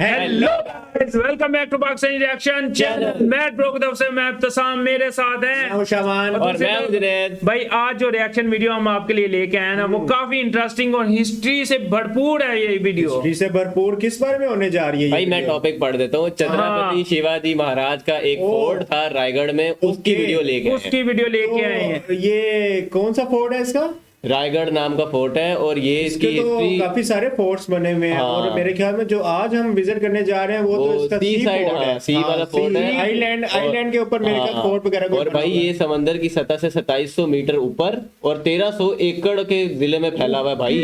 Hello guys, welcome back to Pakistani reaction channel. मैं bro की तरफ से मैं इब्तिसाम, मेरे साथ हैं शामान और मैं जुनैद। भाई। आज जो रिएक्शन वीडियो हम आपके लिए लेके आए हैं ना, वो काफी इंटरेस्टिंग और हिस्ट्री से भरपूर है। ये वीडियो हिस्ट्री से भरपूर किस बारे में होने जा रही है? भाई मैं टॉपिक पढ़ देता हूँ। छत्रपति शिवाजी महाराज का एक फोर्ट था रायगढ़ में, उसकी वीडियो लेके आए हैं। उसकी वीडियो लेके आए हैं। तो ये कौन सा फोर्ट है इसका? रायगढ़ नाम का फोर्ट है और ये इसकी इसके तो हिस्ट्री काफी सारे फोर्ट्स बने हुए हैं। हाँ। और मेरे ख्याल में जो आज हम विजिट करने जा रहे हैं वो तो इसका सी साइड, फोर्ट है। सी वाला फोर्ट है। आइलैंड के ऊपर मेरे ख्याल फोर्ट वगैरह और भाई ये समंदर की सतह से 2700 मीटर ऊपर और 1300 एकड़ के जिले में फैला हुआ है भाई।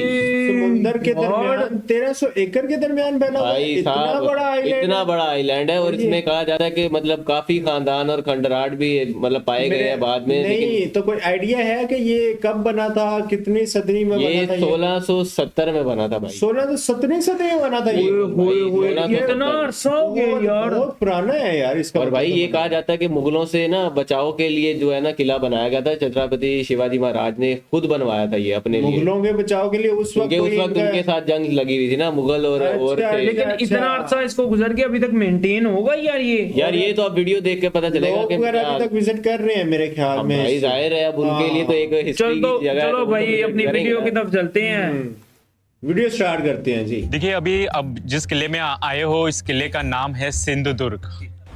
समुद्र के दरमियान 1300 एकड़ के दरमियान फैला हुआ है। भाई इतना साहब बड़ा आइलैंड, इतना बड़ा आइलैंड है। और इसमें कहा जाता है कि मतलब काफी खानदान और खंडराट भी मतलब पाए गए हैं बाद में। नहीं तो कोई आइडिया है कि ये कब बना था, कितनी सदी में ये बना था? 1670 में बना था भाई। 1617 सदी में बना था ये। इतना अरसा हो गया यार, बहुत पुराना है यार इसका। और भाई ये कहा जाता है कि मुगलों से ना बचाव के लिए जो है ना किला बनाया गया था। छत्रपति शिवाजी महाराज ने खुद बनवाया था ये अपने लिए। मुगलों के बचाव के लिए उस वक्त उनके साथ जंग लगी हुई थी ना मुगल और थे। लेकिन इतना अरसा इसको गुजर के अभी तक मेंटेन होगा यार ये तो आप वीडियो देख के पता चलेगा कि अभी तक विजिट कर रहे हैं मेरे ख्याल में। भाई जाहिर है अब उनके लिए तो एक हिस्ट्री की जगह है। चलो भाई अपनी वीडियो की तरफ चलते हैं। वीडियो स्टार्ट करते हैं जी। देखिए अब जिस किले में आए हो, इस किले का नाम है सिंधुदुर्ग।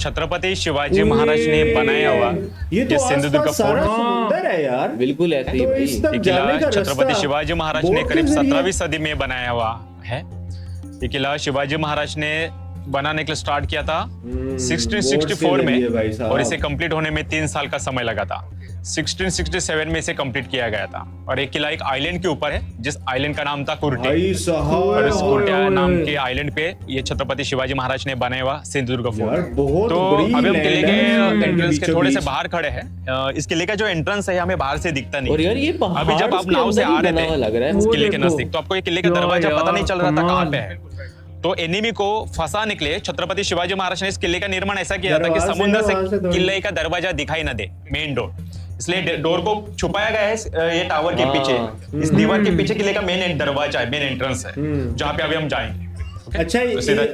छत्रपति शिवाजी महाराज ने बनाया हुआ ये तो सिंधुदुर्ग का सारा फोर्ट समुंदर है यार। बिल्कुल ऐसे ही तो भाई। इस तक ये जाने किला का छत्रपति रास्ता शिवाजी महाराज ने बोट के करीब जरिए- 17वीं सदी में बनाया हुआ है। ये किला शिवाजी महाराज ने बनाने के लिए स्टार्ट किया था 1664 में और इसे कंप्लीट होने में 3 साल का समय लगा था। 1667 में इसे कंप्लीट किया गया था। और ये किला एक आइलैंड के ऊपर है, जिस आइलैंड का नाम था कुर्टी। भाई साहब, और इस कुर्टी नाम के आइलैंड पे ये छत्रपति शिवाजी महाराज ने बनाया हुआ सिंधुदुर्ग यार फोर्ट। बहुत तो बड़ी अभी हम किले के एंट्रेंस के बीचों थोड़े से बीच। बाहर खड़े हैं। इस किले का जो एंट्रेंस है हमें बाहर से दिखता नहीं। और यार ये पहाड़ अभी जब आप के नाव से अंदर आ ही रहे बना हुआ लग रहा है। थे इस वो किले के देखो। नजदीक, तो आपको ये किले का यार, दरवाजा पता नहीं चल रहा था कमाल। कहाँ पे है। तो एनिमी को फंसाने के लिए छत्रपति शिवाजी महाराज ने इस किले का निर्माण ऐसा किया था कि दरवाजे समुद्र वहां से से थोड़ी- किले का दरवाजा दिखाई ना दे, मेन डोर। इसलिए डोर को छुपाया गया है ये टावर के पीछे। इस दीवार के पीछे किले का मेन दरवाजा है, मेन एंट्रेंस है, जहाँ पे अभी हम जाएंगे। अच्छा तो सीधा-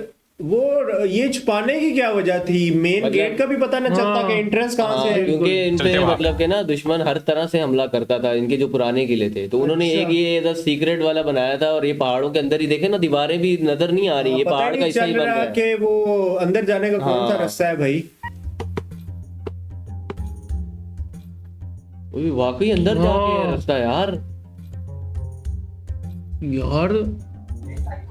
ये छुपाने की क्या वजह थी? मेन गेट का भी पता न चलता कि एंट्रेंस कहाँ से है। क्योंकि इन चलते पे वहाँ। मतलब के ना दुश्मन हर तरह से हमला करता था। इनके जो पुराने किले थे तो उन्होंने एक ये सीक्रेट वाला बनाया था। और ये पहाड़ों के अंदर ही देखे ना, दीवारें भी नजर नहीं आ रही। ये पता पहाड़ नहीं का हिस्सा ही चल बन रहा गया है। कि वो अंदर जाने का कौन सा हाँ। रास्ता है भाई। वो भी वाकई अंदर जाके है रास्ता यार।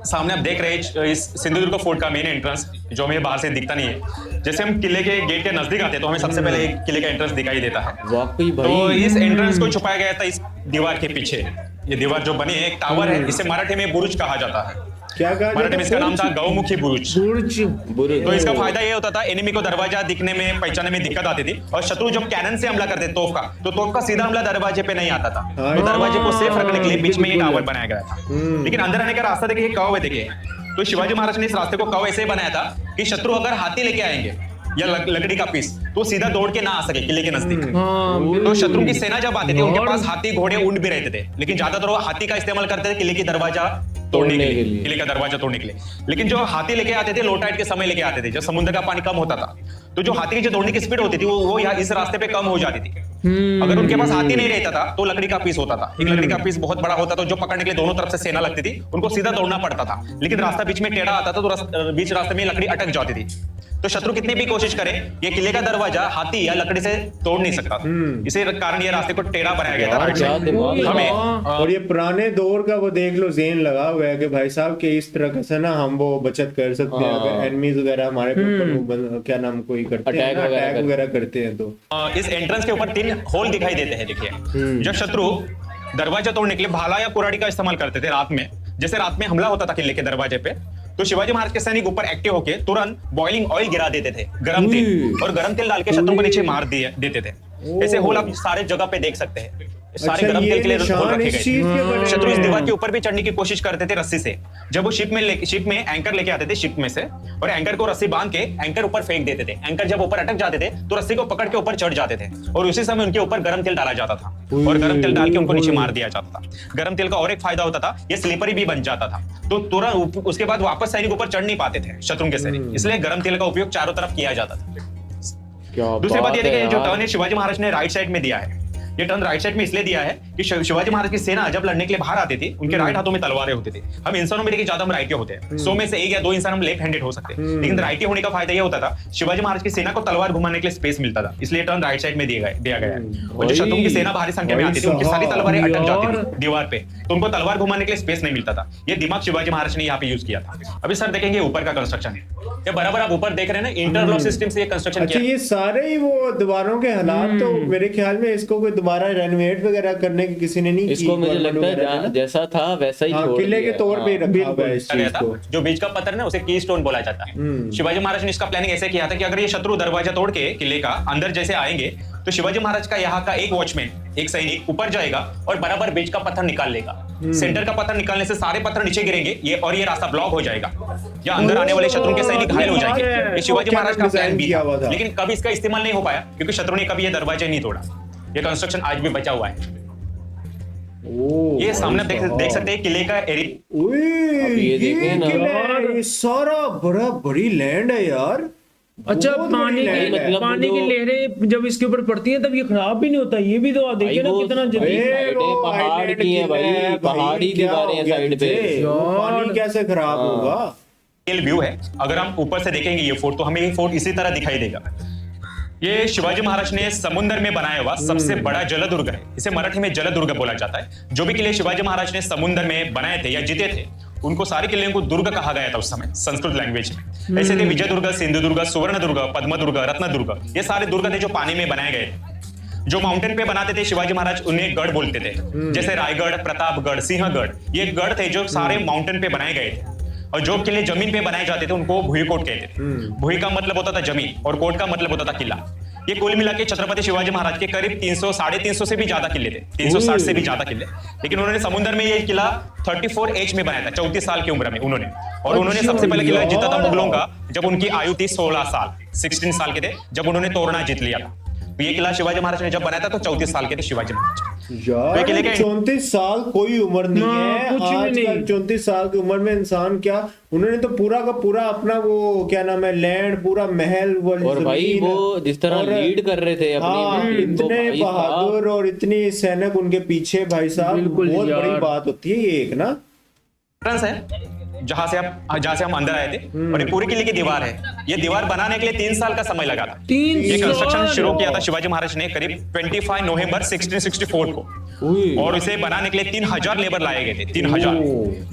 सामने आप देख रहे हैं इस सिंधुदुर्ग फोर्ट का मेन एंट्रेंस, जो हमें बाहर से दिखता नहीं है। जैसे हम किले के गेट के नजदीक आते हैं तो हमें सबसे पहले एक किले का एंट्रेंस दिखाई देता है। वाकई तो भाई इस एंट्रेंस को छुपाया गया था इस दीवार के पीछे। ये दीवार जो बनी है एक टावर है, इसे मराठी में बुरुज कहा जाता है। क्या कहा मराठी में इसका नाम था गौमुखी बुरुज। बुरे तो इसका फायदा ये होता था, एनिमी को दरवाजा दिखने में, पहचानने में दिक्कत आती थी। और शत्रु जब कैनन से हमला करते तोप का, तो तोप का सीधा हमला दरवाजे पे नहीं आता था। तो दरवाजे को सेफ रखने के लिए बीच में ये टावर बनाया गया था। लेकिन अंदर आने का रास्ता देखिए, कौ है देखिए। तो शिवाजी महाराज ने इस रास्ते को कौ ऐसे ही बनाया था कि शत्रु अगर हाथी लेके आएंगे या लकड़ी का पीस, तो सीधा दौड़ के ना आ सके किले के नजदीक। तो शत्रु की सेना जब आती थी, उनके पास हाथी, घोड़े, ऊंट भी रहते थे। लेकिन ज्यादातर वो हाथी का इस्तेमाल करते थे किले की दरवाजा तोड़ने के लिए, किले का दरवाजा तोड़ने के लिए। लेकिन जो हाथी लेके आते थे, लो टाइड के समय लेके आते थे, जब समुद्र का पानी कम होता था, तो जो हाथी की जो दौड़ने की स्पीड होती थी वो यहाँ इस रास्ते पे कम हो जाती थी। अगर उनके पास हाथी नहीं रहता था तो लकड़ी का पीस होता था। एक लकड़ी का पीस बहुत बड़ा होता था, जो पकड़ने के लिए दोनों तरफ से सेना लगती थी, उनको सीधा दौड़ना पड़ता था। लेकिन रास्ता बीच में टेढ़ा आता था तो बीच रास्ते में लकड़ी अटक जाती थी। तो शत्रु कितनी भी कोशिश करे, ये किले का दरवाजा हाथी या लकड़ी से तोड़ नहीं सकता था। इसी कारण ये रास्ते को टेढ़ा बनाया गया था राइट क्या साइड। दिमाग लगा। हमें और ये पुराने दौर का वो देख लो ज़ेन लगा हुआ है कि भाई साहब के इस तरह से ना हम वो बचत कर सकते हैं अगर एनिमीज वगैरह हमारे ऊपर क्या नाम कोई करते हैं, अटैक वगैरह करते हैं। तो इस एंट्रेंस के ऊपर 3 होल दिखाई देते हैं देखिए। जब शत्रु दरवाजा तोड़ने के लिए भाला या कुराड़ी का इस्तेमाल करते थे रात में, जैसे रात में हमला होता था किले के दरवाजे पे, तो शिवाजी महाराज के सैनिक ऊपर एक्टिव होके तुरंत बॉइलिंग ऑयल गिरा देते थे, गरम तेल, और गरम तेल डाल के शत्रु को नीचे मार देते थे। ऐसे होल आप सारे जगह पे देख सकते हैं। सारे गरम तेल के लिए खोल रखे गए थे। शत्रु इस दीवार के थे। ऊपर भी चढ़ने की कोशिश करते थे रस्सी से। जब वो शिप में एंकर लेके आते थे शिप में से, और एंकर को रस्सी बांध के एंकर ऊपर फेंक देते थे। एंकर जब ऊपर अटक जाते थे तो रस्सी को पकड़ के ऊपर चढ़ जाते थे, और उसी समय उनके ऊपर गरम तेल डाला जाता था, और गरम तेल डाल के उनको नीचे मार दिया जाता था। गरम तेल का और एक फायदा होता था, ये स्लिपरी भी बन जाता था, तो तुरंत उसके बाद वापस सैनिक ऊपर चढ़ नहीं पाते थे शत्रु के सैनिक, इसलिए गरम तेल का उपयोग चारों तरफ किया जाता था। दूसरी बात ये देखिए, जो टर्न है शिवाजी महाराज ने राइट साइड में दिया है, ये टर्न राइट साइड में इसलिए दिया है कि शिवाजी महाराज की सेना जब लड़ने के लिए बाहर आती थी, उनके राइट हाथों में तलवारें होती थी। हम इंसानों में देखिए ज्यादा हम राइटी होते हैं, 100 में से 1 या 2 इंसान हम लेफ्ट हैंडेड हो सकते हैं, लेकिन राइटी होने का फायदा ये होता था, शिवाजी महाराज की सेना को तलवार घुमाने के लिए स्पेस मिलता था, इसलिए टर्न राइट साइड में दिया गया है। और जो शत्रु की सेना भारी संख्या में आती थी, उनकी सारी तलवारें अटक जाती थी दीवार पे, तो उनको तलवार घुमाने के लिए स्पेस नहीं मिलता था। ये दिमाग शिवाजी महाराज ने यहाँ पे यूज किया था। अभी सर देखेंगे ऊपर का कंस्ट्रक्शन है, ये बराबर आप ऊपर देख रहे हैं ना, इंटरलॉक सिस्टम से ये कंस्ट्रक्शन किया। ये सारे ही वो दीवारों के हालात, तो मेरे ख्याल में इसको कोई दोबारा रेनोवेट वगैरह करने की किसी ने नहीं की। इसको मुझे लगता है जैसा था वैसा ही छोड़ किले के तौर पे रखा हुआ है इस चीज को। जो बीच का पत्थर है उसे की स्टोन बोला जाता है। शिवाजी महाराज ने इसका प्लानिंग ऐसे किया था कि अगर ये शत्रु दरवाजा तोड़ के किले का अंदर जैसे आएंगे, तो शिवाजी महाराज का यहाँ का एक वॉचमैन, एक सैनिक ऊपर जाएगा और बराबर बीच का पत्थर निकाल लेगा। सेंटर का पत्थर निकालने से सारे पत्थर नीचे गिरेंगे, ये रास्ता ब्लॉक हो जाएगा, या अंदर आने वाले शत्रु के सैनिक घायल हो जाएंगे। ये शिवाजी महाराज का प्लान भी था, लेकिन कभी इसका इस्तेमाल नहीं हो पाया क्योंकि शत्रु ने कभी ये दरवाजे नहीं तोड़ा। ये कंस्ट्रक्शन आज भी बचा हुआ है। ये सामने देख सकते हैं किले का एरिया। ये देखें ना यार, ये सारा बड़ी लैंड है यार। अच्छा, बहुत बड़ी लैंड है। पानी की लहरें जब इसके ऊपर पड़ती हैं तब ये खराब भी नहीं होता। ये भी तो देखिए ना कितना जल्दी। पहाड़ की है भाई, पहाड़ी दीवारें हैं साइड पे, पानी कैसे खराब होगा। व्यू है, अगर हम ऊपर से देखेंगे ये फोर्ट, तो हमें ये फोर्ट इसी तरह दिखाई देगा। ये शिवाजी महाराज ने समुद्र में बनाया हुआ सबसे बड़ा जलदुर्ग है। इसे मराठी में जलदुर्ग बोला जाता है। जो भी किले शिवाजी महाराज ने समुद्र में बनाए थे या जीते थे, उनको सारे किले को दुर्ग कहा गया था उस समय संस्कृत लैंग्वेज में। ऐसे थे विजय दुर्ग, सिंधु दुर्ग, सुवर्ण दुर्ग, पद्म दुर्ग, रत्न दुर्ग। ये सारे दुर्ग थे जो पानी में बनाए गए थे। जो माउंटेन पे बनाते थे शिवाजी महाराज, उन्हें गढ़ बोलते थे, जैसे रायगढ़, प्रतापगढ़, सिंहगढ़। ये गढ़ थे जो सारे माउंटेन पे बनाए गए थे। और जो किले जमीन पे बनाए जाते थे उनको भुईकोट कहते थे। भुई का मतलब होता था जमीन और कोट का मतलब होता था किला। ये कुल मिला के छत्रपति शिवाजी महाराज के करीब 300 साढ़े 300 से भी ज्यादा किले थे, 360 से भी ज्यादा किले। लेकिन उन्होंने समुद्र में ये किला 34 एज में बनाया था, 34 साल की उम्र में उन्होंने। और उन्होंने सबसे पहले किला जीता था मुगलों का, जब उनकी आयु थी 16 साल, 16 साल के थे जब उन्होंने तोरणा जीत लिया था। तो ये किला शिवाजी महाराज ने जब बनाया था तो 34 साल के थे शिवाजी महाराज। यार 34 साल कोई उम्र नहीं है। कुछ भी नहीं। 34 साल की उम्र में इंसान क्या, उन्होंने तो पूरा का पूरा अपना वो क्या नाम है लैंड, पूरा महल, और भाई वो जिस तरह लीड कर रहे थे अपनी, इतने बहादुर और इतनी सैनिक उनके पीछे भाई साहब, बहुत बड़ी बात होती है ये एक ना। है जहां से हम अंदर आए थे, और ये पूरी किले की दीवार है। ये दीवार बनाने के लिए 3 साल का समय लगा था। ये कंस्ट्रक्शन शुरू किया था शिवाजी महाराज ने करीब 25 नवंबर 1664 को, और इसे बनाने के लिए 3000 लेबर लाए गए थे। 3000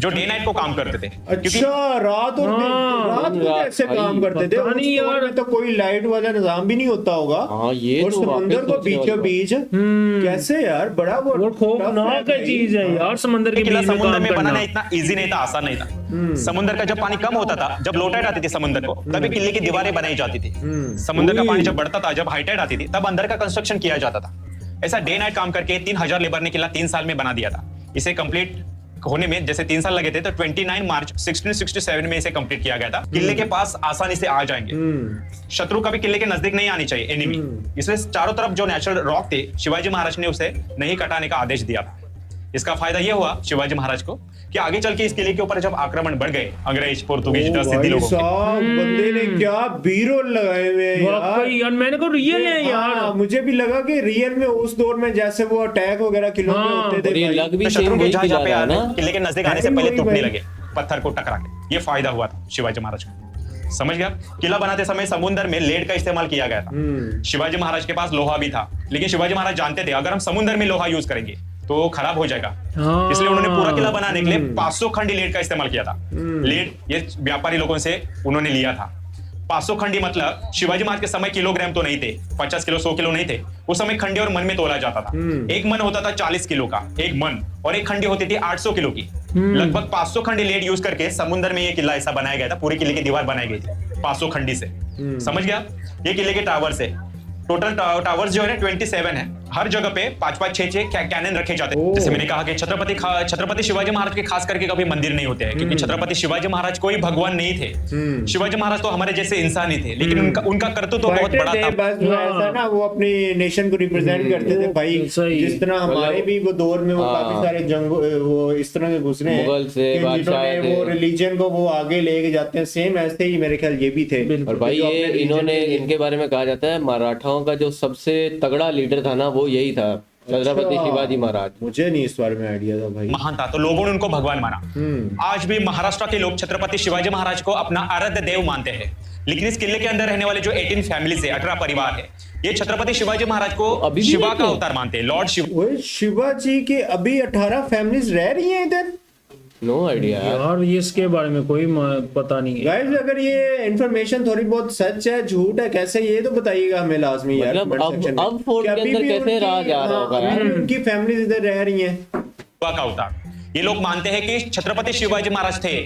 जो डे नाइट को काम करते थे। अच्छा, रात और रात को कैसे काम करते थे? उस में तो कोई लाइट वाला निजाम भी नहीं होता होगा। और समुद्र को बीचों बीच कैसे यार, बड़ा खौफनाक चीज है यार। समुद्र के बीच समुद्र में बनाना इतना इजी नहीं था, आसान नहीं था। समुद्र का जब पानी कम होता था, जब लो टाइड आती थी समुद्र को, तभी किले की दीवारें बनाई जाती थी। समुद्र का पानी जब बढ़ता था, जब हाई टाइड आती थी, तब अंदर का कंस्ट्रक्शन किया जाता था। ऐसा डे नाइट काम करके 3000 लेबर ने किला 3 साल में बना दिया था। इसे कंप्लीट होने में जैसे 3 साल लगे थे, तो 29 मार्च 1667 में इसे कंप्लीट किया गया था। किले के पास आसानी से आ जाएंगे, शत्रु कभी किले के नजदीक नहीं आनी चाहिए, एनिमी। इसलिए चारों तरफ जो नेचुरल रॉक थे, शिवाजी महाराज ने उसे नहीं कटाने का आदेश दिया था। इसका फायदा यह हुआ शिवाजी महाराज को कि आगे चल के इस किले के ऊपर जब आक्रमण बढ़ गए अंग्रेज, पोर्तुगीज, सिद्धि लोगों के, बंदे ने क्या बीरोल लगाए हुए यार। मैंने कहा रियल है यार। मुझे भी लगा कि रियल में उस दौर में जैसे वो अटैक वगैरह किलों में होते थे, शत्रु के जहां पे आना, किले के नजदीक आने से पहले टूटने लगे पत्थर को टकरा के। ये फायदा हुआ था शिवाजी महाराज को। समझ गया? किला बनाते समय समुद्र में लेड का इस्तेमाल किया गया था। शिवाजी महाराज के पास लोहा भी था, लेकिन शिवाजी महाराज जानते थे अगर हम समुद्र में लोहा यूज करेंगे तो खराब हो जाएगा। इसलिए उन्होंने पूरा किला बनाने के लिए 500 खंडी लेड का इस्तेमाल किया था। लेड ये व्यापारी लोगों से उन्होंने लिया था। 500 खंडी मतलब शिवाजी महाराज के समय किलोग्राम तो नहीं थे, 50 किलो 100 किलो नहीं थे। उस समय खंडी और मन में तोला जाता था। एक मन होता था 40 किलो का, एक मन, और एक खंडी होती थी 800 किलो की। लगभग 500 खंडी लेड यूज करके समुद्र में ये किला ऐसा बनाया गया था। पूरे किले की दीवार बनाई गई थी 500 खंडी से। समझ गया? ये किले के टावर से टोटल टावर्स जो है 27 है। हर जगह पे 5-5, 6-6 कैनन रखे जाते हैं। जैसे मैंने कहा कि छत्रपति शिवाजी महाराज के खास करके कभी मंदिर नहीं होते हैं, क्योंकि छत्रपति शिवाजी महाराज कोई भगवान नहीं थे। शिवाजी महाराज तो हमारे जैसे इंसान ही थे, लेकिन उनका कर्तव्य तो बहुत बड़ा था। बस ऐसा ना, वो अपनी नेशन को रिप्रेजेंट करते थे भाई। जिस तरह हमारे भी वो दौर में वो काफी सारे जंग वो इस तरह के गुजरे हैं, वो रिलीजन को वो आगे लेके जाते हैं। सेम ऐसे ही मेरे ख्याल ये भी थे। और भाई ये इन्होंने, इनके बारे में कहा जाता है मराठाओं का जो सबसे तगड़ा लीडर था ना, वो यही था, छत्रपति शिवाजी महाराज। मुझे नहीं इस बारे में आइडिया था भाई। महान था, तो लोगों ने उनको भगवान माना। आज भी महाराष्ट्र के लोग छत्रपति शिवाजी महाराज को अपना आराध्य देव मानते हैं। लेकिन इस किले के अंदर रहने वाले जो 18 फैमिलीज है, 18 परिवार है, ये छत्रपति शिवाजी महाराज को शिवा का अवतार मानते हैं, लॉर्ड शिव। शिवाजी के अभी 18 फैमिलीज रह रही हैं इधर। नो आइडिया यार, ये इसके बारे में कोई पता नहीं है। गाइस, अगर ये इन्फॉर्मेशन थोड़ी बहुत सच है झूठ है कैसे, ये तो बताइएगा हमें लाजमी यार। मतलब अब फोर्ट के अंदर कैसे रहा जा रहा होगा यार, उनकी फैमिलीज इधर रह रही हैं। शिवा का अवतार, ये लोग मानते हैं कि छत्रपति शिवाजी महाराज थे,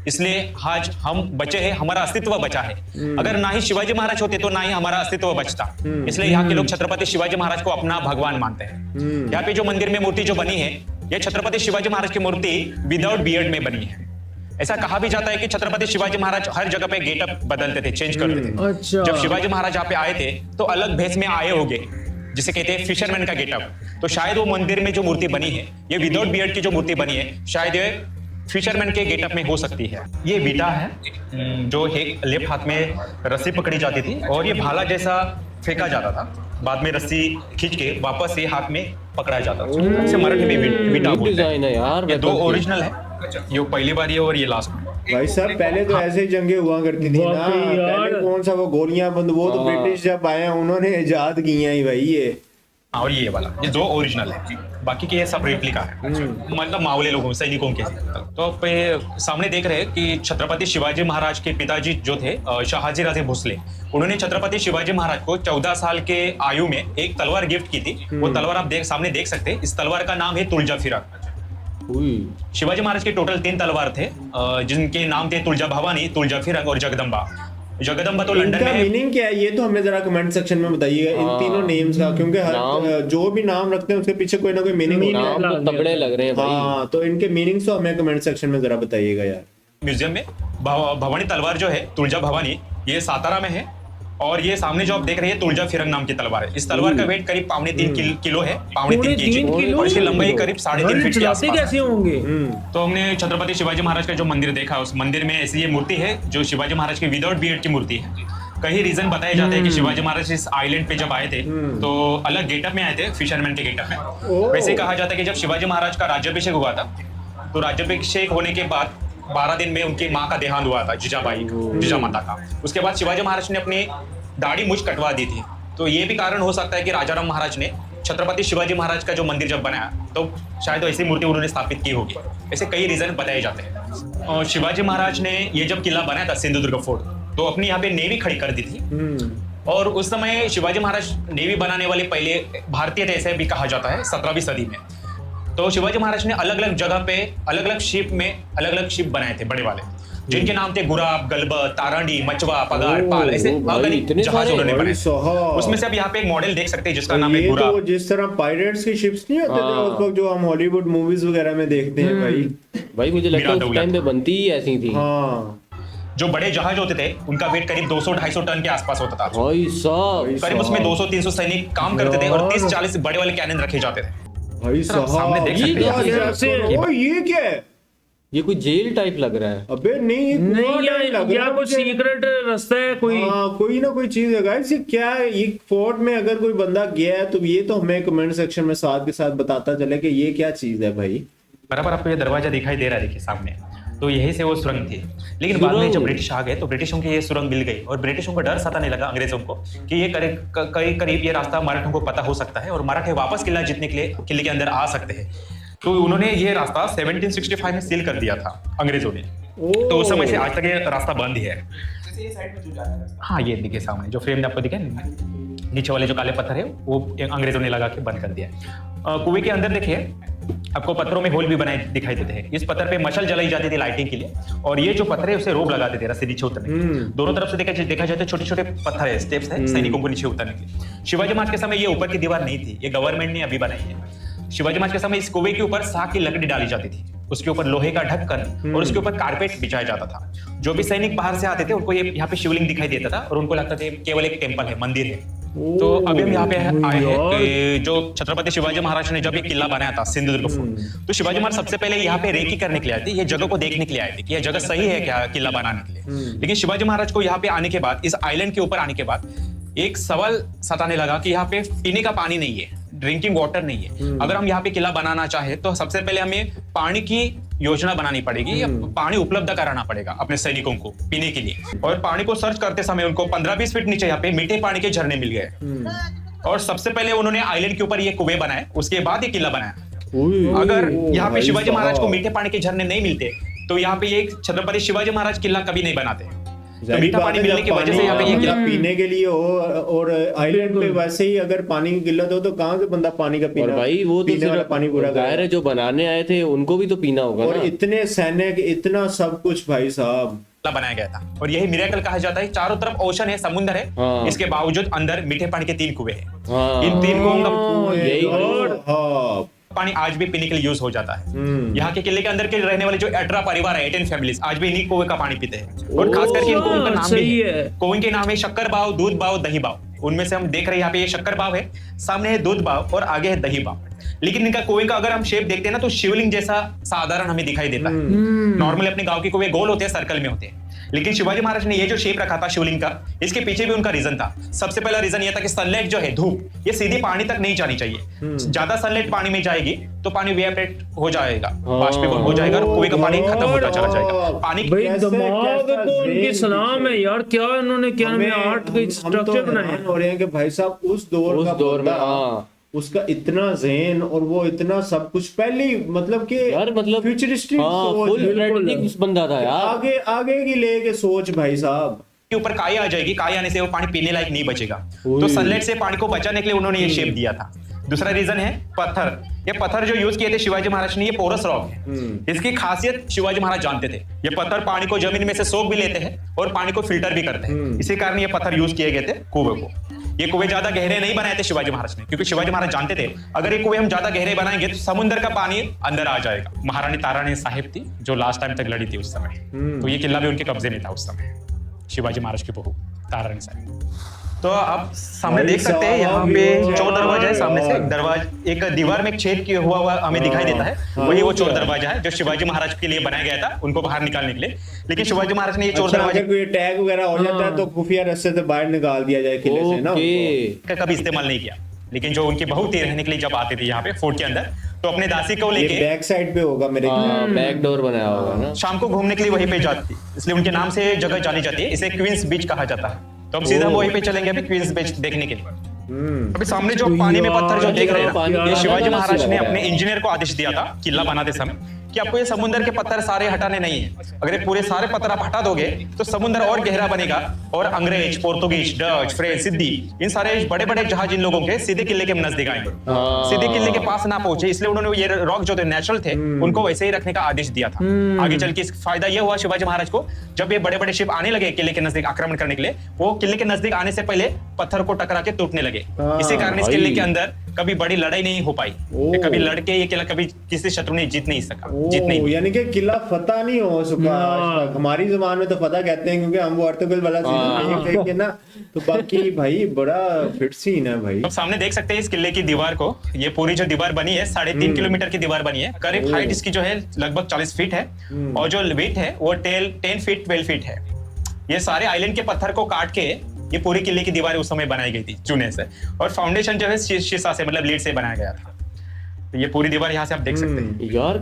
इसलिए आज हम बचे हैं, हमारा अस्तित्व बचा है। अगर ना ही शिवाजी महाराज होते तो ना ही हमारा अस्तित्व बचता। इसलिए यहाँ के लोग छत्रपति शिवाजी महाराज को अपना भगवान मानते हैं। यहाँ पे जो मंदिर में मूर्ति जो बनी है, ये छत्रपति शिवाजी महाराज की मूर्ति विदाउट बियर्ड में बनी है। ऐसा कहा भी जाता है कि छत्रपति शिवाजी महाराज हर जगह पे गेटअप बदलते थे, चेंज करते थे। अच्छा। जब शिवाजी महाराज यहाँ पे आए थे तो अलग भेष में आए होंगे, जिसे कहते हैं फिशरमैन का गेटअप। तो शायद वो मंदिर में जो मूर्ति बनी है, ये विदाउट बियर्ड की जो मूर्ति बनी है, शायद ये फिशरमैन के गेटअप में हो सकती है। ये बीटा है, जो एक लेफ्ट हाथ में रस्सी पकड़ी जाती थी और ये भाला जैसा फेंका जाता था, बाद में रस्सी खींच के वापस ये हाथ में पकड़ा जाता था। इसे मराठी में बीटा बोलते हैं यार। ये 2 ओरिजिनल है, ये पहली बार ये और ये लास्ट में। भाई साहब, पहले तो ऐसे ही जंगे हुआ करती थी ना। पहले कौन सा वो गोलियां बंद, वो तो ब्रिटिश जब आए उन्होंने इजाद की हैं भाई ये। और ये वाला, ये 2 ओरिजिनल है, बाकी के ये सब रेप्लिका है, मतलब मावले लोगों, सैनिकों के। तो आप सामने देख रहे हैं कि छत्रपति शिवाजी महाराज के पिताजी जो थे शहाजी राजे भोसले, उन्होंने छत्रपति शिवाजी महाराज को 14 साल के आयु में एक तलवार गिफ्ट की थी। वो तलवार आप सामने देख सकते हैं। इस तलवार का नाम है तुलजा फिरंग। शिवाजी महाराज के टोटल 3 तलवार थे, जिनके नाम थे तुलजा भवानी, तुलजा फिरंग और जगदम्बा। जगदम्बा तो लंदन में। मीनिंग क्या है ये तो हमें जरा कमेंट सेक्शन में बताइएगा इन तीनों नेम्स का, क्योंकि हर जो भी नाम रखते हैं उसके पीछे कोई ना कोई मीनिंग होता है। तगड़े लग रहे हैं भाई। हाँ, तो इनके मीनिंग्स तो हमें कमेंट सेक्शन में जरा बताइएगा यार। म्यूजियम में भवानी तलवार जो है, तुलजा भवानी, ये सातारा में है। और ये सामने जो आप देख रहे हैं तुलजा फिरंग नाम की तलवार है। इस तलवार का वेट करीब 3.5 किलो है, 3.5 केजी, और इसकी लंबाई करीब 3.5 फीट के आसपास कैसे होंगे। तो हमने छत्रपति शिवाजी महाराज का जो मंदिर देखा, उस मंदिर में ऐसी ये मूर्ति है जो शिवाजी महाराज की विदाउट बियर्ड की मूर्ति है। कई रीजन बताए जाते हैं कि शिवाजी महाराज इस आइलैंड पे जब आए थे तो अलग गेटअप में आए थे, फिशरमैन के गेटअप में। वैसे कहा जाता है कि जब शिवाजी महाराज का राज्याभिषेक हुआ था, तो राज्याभिषेक होने के बाद 12 दिन में उनकी माँ का देहांत हुआ था, जीजा माता का। उसके बाद शिवाजी महाराज ने अपनी दाढ़ी मुझ कटवा दी थी। तो ये भी कारण हो सकता है कि राजाराम महाराज ने छत्रपति शिवाजी महाराज का जो मंदिर जब बनाया तो शायद ऐसी मूर्ति उन्होंने स्थापित की होगी। ऐसे कई रीजन बताए जाते हैं। और शिवाजी महाराज ने ये जब किला बनाया था सिंधुदुर्ग फोर्ट, तो अपनी यहाँ पे नेवी खड़ी कर दी थी। और उस समय शिवाजी महाराज नेवी बनाने वाले पहले भारतीय थे, ऐसे भी कहा जाता है, 17वीं सदी में। तो शिवाजी महाराज ने अलग अलग जगह पे अलग अलग शिप में अलग अलग शिप बनाए थे बड़े वाले, जिनके नाम थे गुराब, गलबत, तारांडी, मचवा, पगार, पाल, ऐसे जहाज उन्होंने बनाए। उसमें से अब यहाँ पे एक मॉडल देख सकते हैं जिसका नाम है गुराब। तो जिस तरह पायरेट्स की शिप्स नहीं होते थे उस वक्त जो हम हॉलीवुड मूवीज वगैरह में देखते हैं भाई मुझे लगता है उस टाइम पे बनती ही ऐसी थी। हाँ, जो बड़े जहाज होते थे उनका वेट करीब 200-250 टन के आसपास होता था। भाई साहब, करीब उसमें 200-300 सैनिक काम करते थे और 30-40 बड़े वाले कैनन रखे जाते थे। भाई साहब, सामने देख सकते हैं। ओ ये क्या है? ये कोई जेल टाइप लग रहा है। अबे नहीं या कोई सीक्रेट रास्ता है, कोई ना कोई चीज है गाइस। ये क्या है? ये फोर्ट में अगर कोई बंदा गया है तो ये तो हमें कमेंट सेक्शन में साथ के साथ बताता चले कि ये क्या चीज है भाई। बराबर आपको ये दरवाजा दिखाई दे रहा है, देखिए सामने, तो यही से वो सुरंग थी। लेकिन बाद में जब ब्रिटिश आ गए तो ब्रिटिशों की ये सुरंग मिल गई और ब्रिटिशों को डर सताने लगा अंग्रेजों को कि ये करीब ये रास्ता मराठों को पता हो सकता है और मराठे वापस किला जीतने के लिए किले के अंदर आ सकते हैं। तो उन्होंने ये रास्ता 1765 में सील कर दिया था अंग्रेजों ने। तो उस समय से आज तक ये रास्ता बंद ही है। से ये साइड में जो जाता है। हाँ ये देखिए सामने जो फ्रेम में आपको दिखे नीचे वाले जो काले पत्थर है वो अंग्रेजों ने लगा के बंद कर दिया है। कुएं के अंदर देखिए आपको पत्थरों में होल भी बनाए दिखाई देते हैं। इस पत्थर पे मशाल जलाई जाती थी लाइटिंग के लिए, और ये जो पत्थर है उसे रोक लगाते थे रस्सी नीचे उतरने के लिए। दोनों तरफ से देखा जाए तो छोटे छोटे पत्थर है, स्टेप्स है सैनिकों को नीचे उतरने के लिए। शिवाजी महाराज के समय ये ऊपर की दीवार नहीं थी, ये गवर्नमेंट ने अभी बनाई है। शिवाजी महाराज के समय इस कुएं के ऊपर साग की लकड़ी डाली जाती थी, उसके ऊपर लोहे का ढक्कन और उसके ऊपर कारपेट बिछाया जाता था। जो भी सैनिक बाहर से आते थे उनको ये यहाँ पे शिवलिंग दिखाई देता था और उनको लगता था केवल एक टेम्पल है, मंदिर है। तो अभी हम यहाँ पे आए हैं कि जो छत्रपति शिवाजी महाराज ने जब ये किला बनाया था सिंधुदुर्ग फोर्ट, तो शिवाजी महाराज सबसे पहले यहाँ पे रेकी करने के लिए आए थे, ये जगह को देखने के लिए आए थे कि यह जगह सही है क्या किला बनाने के लिए। लेकिन शिवाजी महाराज को यहाँ पे आने के बाद, इस आइलैंड के ऊपर आने के बाद एक सवाल सताने लगा कि यहाँ पे पीने का पानी नहीं है, ड्रिंकिंग वाटर नहीं है। अगर हम यहाँ पे किला बनाना चाहे तो सबसे पहले हमें पानी की योजना बनानी पड़ेगी या पानी उपलब्ध कराना पड़ेगा अपने सैनिकों को पीने के लिए। और पानी को सर्च करते समय उनको 15-20 फीट नीचे यहाँ पे मीठे पानी के झरने मिल गए। और सबसे पहले उन्होंने आइलैंड के ऊपर ये कुएं बनाए, उसके बाद ये किला बनाया। अगर यहाँ पे शिवाजी महाराज को मीठे पानी के झरने नहीं मिलते तो यहाँ पे ये छत्रपति शिवाजी महाराज किला कभी नहीं बनाते। तो मीठा पानी मिलने की वजह से यहाँ पे ये किला पीने के लिए हो, और आइलैंड पे वैसे ही अगर पानी की किल्लत हो तो कहाँ से बंदा पानी का पीना, और भाई वो तो पीने वाला सिर्फ पानी पूरा जाहिर है जो बनाने आए थे उनको भी तो पीना होगा और ना। इतने सैनिक, इतना सब कुछ भाई साहब बनाया गया था। और यही मिरेकल कहा जाता है। चारों तरफ ओशन है, समुद्र है, हाँ। इसके बावजूद अंदर मीठे पानी के 3 कुएं हैं। हाँ। इन 3 कुओं का यही पानी आज भी पीने के लिए यूज हो जाता है। यहाँ के किले के अंदर के रहने वाले जो 18 परिवार है, 18 फैमिलीज, आज भी इन्हीं कुएं का पानी पीते हैं। और खास करके इन कुओं का नाम भी है, कुओं के नाम है शक्कर बाव, दूध बाव, दही बाव। उनमें से हम देख रहे हैं यहाँ पे ये शक्कर बाव है, सामने है दूध बाव और आगे है दही बाव। लेकिन इनका कुएं का अगर हम शेप देखते हैं ना तो शिवलिंग जैसा साधारण हमें दिखाई देता है। नॉर्मली अपने गांव के कुएं गोल होते हैं, सर्कल में होते हैं, लेकिन शिवाजी महाराज ने ये जो शेप रखा था शिवलिंग का, इसके पीछे भी उनका रीजन था। सबसे पहला रीजन ये था कि सनलाइट जो है, धूप, ये सीधी पानी तक नहीं जानी चाहिए। ज्यादा सनलाइट पानी में जाएगी तो पानी वेपोरेट हो जाएगा, बाष्पीभवन हो जाएगा और कुएं का पानी खत्म होता चला जाएगा। पानी भाई दिमाग को उनकी सलाम है यार, क्या इन्होंने क्या आर्ट के स्ट्रक्चर बनाए हो रहे हैं कि भाई साहब उस दौर में उसका इतना ज़हन और वो इतना सब कुछ पहले मतलब कि यार मतलब फ्यूचरिस्टिक सोच बंदा था यार, आगे की लेके सोच भाई साहब। के ऊपर काई आ जाएगी, काई आने से वो पानी पीने लायक नहीं बचेगा, तो सनलाइट से पानी को बचाने के लिए उन्होंने ये शेप दिया था। दूसरा रीजन है पत्थर। ये पत्थर जो यूज किए थे शिवाजी महाराज ने, ये पोरस रॉक है। इसकी खासियत शिवाजी महाराज जानते थे, ये पत्थर पानी को जमीन में से सोख भी लेते हैं और पानी को फिल्टर भी करते हैं। इसी कारण ये पत्थर यूज किए गए थे कुएं को। ये कुएं ज्यादा गहरे नहीं बनाए थे शिवाजी महाराज ने, क्योंकि शिवाजी महाराज जानते थे अगर ये कुएं हम ज्यादा गहरे बनाएंगे तो समुद्र का पानी अंदर आ जाएगा। महारानी तारानी साहिब थी जो लास्ट टाइम तक लड़ी थी उस समय, तो ये किला भी उनके कब्जे में था उस समय, शिवाजी महाराज की बहू तारानी साहिब। तो आप सामने देख सकते हैं यहाँ पे चोर दरवाजा है, सामने से एक दीवार में एक छेद किया हुआ हमें दिखाई देता है, वही वो चोर दरवाजा है जो शिवाजी महाराज के लिए बनाया गया था उनको बाहर निकालने के लिए। लेकिन शिवाजी महाराज ने ये चोर दरवाजा कोई टैग वगैरह हो जाता है तो खुफिया रास्ते से बाहर निकाल दिया जाए किले से ना, का कभी इस्तेमाल नहीं किया। लेकिन जो उनकी बहू थी रहने के लिए जब आती थी यहाँ पे फोर्ट के अंदर, तो अपने दासी को लेके बैक साइड पे होगा मेरे बैक डोर बनाया होगा ना, शाम को घूमने के लिए वहीं पे जाती थी, इसलिए उनके नाम से जगह जानी जाती है। इसे क्वींस बीच कहा जाता है। तो हम सीधा वहीं पे चलेंगे अभी क्वींस बीच देखने के लिए। अभी सामने जो पानी में पत्थर जो देख रहे हैं, ये शिवाजी महाराज ने अपने इंजीनियर को आदेश दिया था किला बनाते समय कि आपको ये समुद्र के पत्थर सारे हटाने नहीं है। अगर ये पूरे सारे पत्थर आप हटा दोगे तो समुद्र और गहरा बनेगा और अंग्रेज, पोर्तुगीज, डच, फ्रेंच, सिद्धि, इन सारे बड़े बड़े जहाज इन लोगों के सीधे किले के नजदीक आएंगे, सीधे किले के पास ना पहुंचे। इसलिए उन्होंने ये रॉक जो थे नेचुरल थे उनको वैसे ही रखने का आदेश दिया था। आगे चल के फायदा ये हुआ शिवाजी महाराज को, जब ये बड़े बड़े शिप आने लगे किले के नजदीक आक्रमण करने के लिए, वो किले के नजदीक आने से पहले पत्थर को टकरा के टूटने लगे। इसी कारण इस किले के अंदर कभी बड़ी लड़ाई नहीं हो पाई, कभी लड़के ये किला कभी किसी शत्रु ने जीत नहीं सका, यानी कि किला फतह नहीं हो सका आज तक। हमारी जुबान में तो फतह कहते हैं क्योंकि हम वो अर्तुगरुल वाला सीन देखे ना, तो बाकी भाई बड़ा फिट सीन है भाई। अब सामने देख सकते हैं इस किले की दीवार को, ये पूरी जो दीवार बनी है 3.5 किलोमीटर की दीवार बनी है। करीब हाइट इसकी जो है लगभग 40 फीट है और जो वेट है वो 10 फीट 12 फीट है। ये सारे आइलैंड के पत्थर को काट के ये पूरी किले की दीवार उस समय बनाई गई थी चूने से, और फाउंडेशन जो है शीशा से मतलब लीड से बनाया गया था। तो ये पूरी दीवार यहाँ से आप देख सकते हैं यार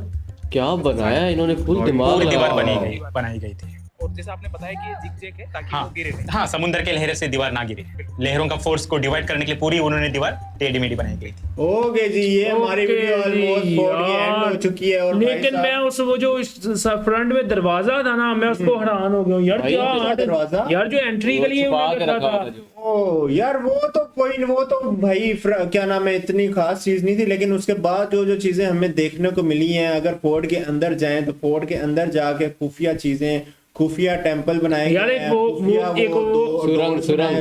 क्या बनाया इन्होंने, फुल दिमाग पूरी दीवार बनाई गई थी। और जैसे आपने बताया कि ये जिग-जैग है ताकि हाँ वो गिरे नहीं। हाँ, समुद्र के लहरें से दीवार ना गिरे, लहरों का फोर्स को डिवाइड करने के लिए पूरी उन्होंने दीवार टेढ़ी मेढ़ी बनाई गई थी। ओके जी, ये हमारी ओके वीडियो जी, ऑलमोस्ट फोर्ड की एंड हो यार। चुकी है। और भाई लेकिन साहब- मैं उस वो जो फ्रंट में दरवाजा था ना, मैं उसको हैरान हो गया हूँ यार। भाई, क्या वो दरवाजा? यार जो एंट्री वो के लिए छुपा उन्होंने के रखा रखा था। था जो। ओ यार, वो तो भाई क्या नाम है, इतनी खास चीज नहीं थी। लेकिन उसके बाद जो चीजें हमें देखने को मिली हैं, अगर फोर्ट के अंदर जाएं तो फोर्ट के अंदर जाके खुफिया चीजें, खुफिया टेंपल बनाए यार गए एक हैं, वो एक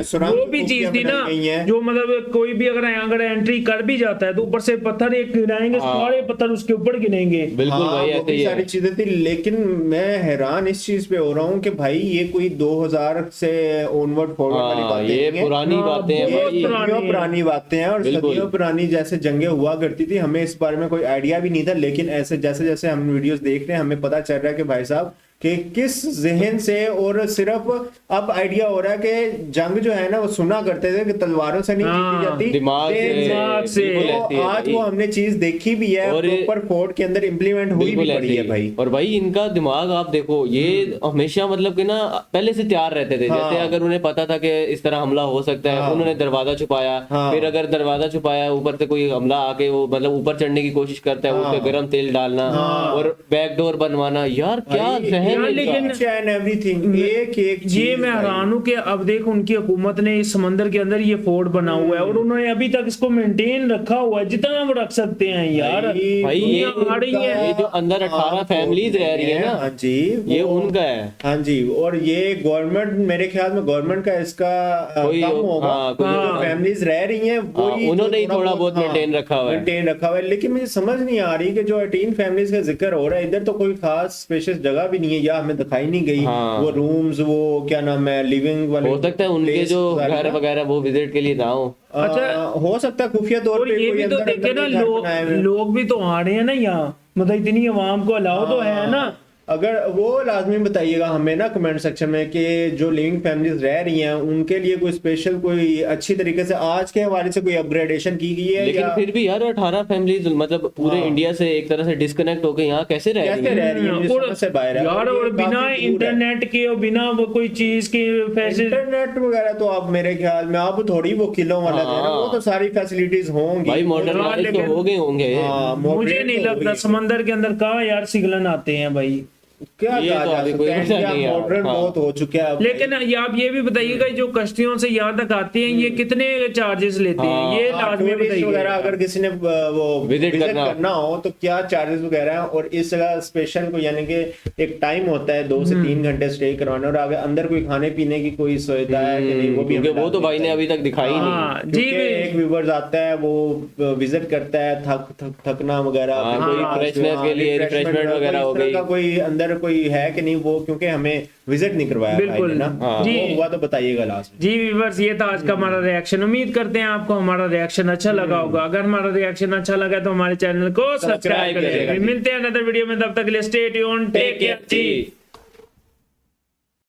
सुरंग वो भी चीज थी ना, जो मतलब कोई भी अगर एंट्री कर भी जाता है तो ऊपर से पत्थर एक गिराएंगे, सारे पत्थर उसके ऊपर गिरेंगे। बिल्कुल भाई, वो ऐसे भी ही सारी है। चीजें थी। लेकिन मैं हैरान इस चीज पे हो रहा हूँ कि भाई ये कोई 2000 से ऑनवर्ड फॉरवर्ड वाली हाँ, बातें ये नहीं है। पुरानी हाँ, बातें हैं बहुत भाई। पुरानी सदियों पुरानी बातें हैं और बिल्कुल। सदियों पुरानी जैसे जंगें हुआ करती थी। हमें इस बारे में कोई आइडिया भी नहीं था, लेकिन ऐसे जैसे जैसे हम वीडियोस देख रहे हैं हमें पता चल रहा है कि भाई साहब कि किस जहन से, और सिर्फ अब आइडिया हो रहा है कि जंग जो है ना वो सुना करते थे कि तलवारों से नहीं हाँ, जीती जाती, दिमाग दिमाग से। बिल्कुल तो ऐसी है आज भाई। वो हमने चीज देखी भी है, और ये- प्रॉपर फोर्ट के अंदर इम्प्लीमेंट हुई बिल्कुल भी पड़ी ऐसे है ही। भाई। और भाई इनका दिमाग आप देखो, ये हमेशा मतलब कि ना पहले से तैयार रहते थे। हाँ। जैसे अगर उन्हें पता था कि इस तरह हमला हो सकता है, हाँ। उन्होंने दरवाजा छुपाया। हाँ। फिर अगर दरवाजा छुपाया, ऊपर से कोई हमला आके वो मतलब ऊपर चढ़ने की कोशिश करता है, हाँ। उस पे गरम तेल डालना और बैक डोर बनवाना। यार क्या भाई, जहन है यार, इनका। लेकिन- एंड एवरीथिंग, एक एक ये चीज मैं भाई। हैरान हूं कि अब देख उनकी हुकूमत ने इस समंदर के अंदर ये फोर्ट बना हुआ है और उन्होंने अभी तक इसको मेंटेन रखा हुआ है जितना वो रख सकते हैं यार। भाई ये दुनिया आ रही है। ये जो अंदर 18 फैमिलीज रह रही है ना, हाँ जी, ये वो- उनका है। हाँ जी। और ये गवर्नमेंट, मेरे ख्याल में गवर्नमेंट का इसका कोई- कम होगा। हाँ, कोई- जो फैमिलीज रह रही हैं वही उन्होंने ही थोड़ा बहुत maintain रखा हुआ है। मेंटेन रखा हुआ है। लेकिन मुझे समझ नहीं आ रही कि जो 18 फैमिलीज का जिक्र हो रहा है इधर, तो कोई खास स्पेशियस जगह भी नहीं है या हमें दिखाई नहीं गई। हाँ। वो रूम्स, वो क्या नाम है, लिविंग वाले, हो सकता है उनके place जो सारे घर ना। वगैरह वो विजिट के लिए ना हो। अच्छा, हो सकता है खुफिया तौर और पे ये कोई भी तो अंदर देखे ना, अंदर घर बनाए हुए। लोग भी तो आ रहे हैं ना यहाँ, मतलब इतनी आवाम को अलाउ तो है ना। अगर वो लाजमी बताइएगा हमें ना कमेंट सेक्शन में कि जो लिविंग फैमिलीज रह रही हैं उनके लिए कोई स्पेशल, कोई अच्छी तरीके से आज के हवाले से कोई अपग्रेडेशन की गई है, लेकिन या फिर भी यार 18 फैमिलीज मतलब पूरे हाँ। इंडिया से एक तरह से डिस्कनेक्ट होके यहाँ कैसे रह रही कैसे है? रह रही है, मुझे और समझ से बाहर है। यार, ये और काफी बिना दूर है। इंटरनेट के और बिना वो कोई चीज की फैसिलिटी। इंटरनेट वगैरह तो आप मेरे ख्याल में आप थोड़ी वो किलों वाला दे रहे हो, वो तो सारी फैसिलिटीज होंगी भाई मॉडर्नाइज तो लेकिन- हो गए होंगे। हाँ, मुझे moderate नहीं तो लगता होगी। समंदर के अंदर कहाँ यार सिग्नल आते हैं भाई। क्या ये कहा तो जा अभी सकता कोई है, पता इंडिया नहीं यार। मॉडर्न हाँ। बहुत हो चुका है अब। लेकिन ये आप ये भी बताइएगा जो कश्तियों से यहाँ तक आती हैं ये कितने चार्जेस लेते हैं, हाँ, ये हाँ, लाजमी टूरिस्ट वगैरह बताइए। अगर किसी ने वो Visit विजिट करना करना हो तो क्या चार्जेस वगैरह हैं। और इस जगह स्पेशल को यानी कि एक टाइम होता है 2 से 3 घंटे स्टे करवाना, और अगर अंदर कोई खाने पीने की कोई सुविधा है कि नहीं, वो भी क्योंकि हमें वो तो भाई ने अभी तक दिखाई नहीं। हाँ जी क्योंकि एक व्यूवर्स आता है वो विजिट करता है, थकना वगैरह, हाँ, फिर कोई हाँ, freshness हाँ, के लिए refreshment refreshment वगैरह इस हो तरह गई। का कोई अंदर कोई है कि नहीं, वो क्योंकि हमें विजिट नहीं करवाया भाई बिल्कुल। ने ना। हाँ। जी। वो हुआ तो बताइएगा लास्ट में। जी व्यूअर्स, ये था आज का हमारा रिएक्शन। उम्मीद करते हैं आपको हमारा रिएक्शन अच्छा लगा होगा। अगर हमारा रिएक्शन अच्छा लगा तो हमारे चैनल को सब्सक्राइब करिएगा करें। जी। मिलते हैं अनदर वीडियो में, तब तक के लिए स्टे ट्यून्ड, टेक केयर जी।